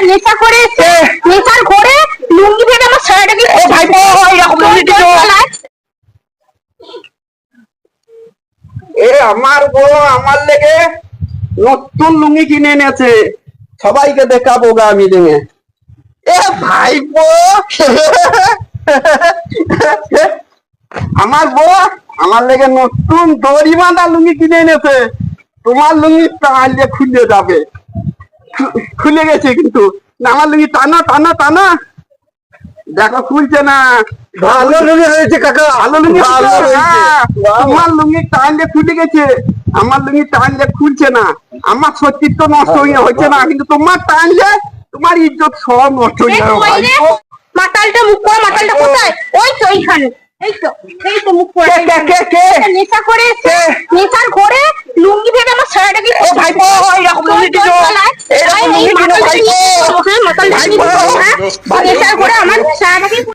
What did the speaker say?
নেশা করে নেশার ঘরে লুঙ্গি ভেবে আমার ছেলেটাকে ও ভাইপো এরকম লুঙ্গি দিছো? এ আমার বউ আমার লেগে নতুন লুঙ্গি কিনে এনেছে, সবাইকে দেখাবো গা আমি দিনে। এ ভাইপো আমার বউ আমার লেগে নতুন দড়ি বাঁধা লুঙ্গি কিনে এনেছে, তোমার লুঙ্গি টানলে খুলে যাবে। খুলে গেছে কিন্তু না, আমার লুঙ্গি টানো টানো টানো, দেখো খুলছে না। ভালো লুঙ্গি হয়েছে কাকা, ভালো লুঙ্গি ভালো হয়েছে? হয়েছে। হ্যাঁ, বাহ। তোমার লুঙ্গি টানলে খুলে গেছে, আমার লুঙ্গি টানলে খুলছে না। আমার সত্যিত্ব নষ্ট হয়েছে না, কিন্তু তোমার টানলে তোমার ইজ্জত সব নষ্ট হয়ে যাবে ভাইপো। মাতালটা মুখ করে, মাতালটা কোথায়? ওই তো এইখানে, এই তো মুখ করে। কে? নেশা করে নেশার ঘরে লুঙ্গি ভেবে আমার ছেলেটাকে ও ভাইপো এরকম লুঙ্গি দিছো? এরকম লুঙ্গি দিছো ভাইপো? মাতালটা ভাইপো নেশার ঘরে আমার ছেলেটাকে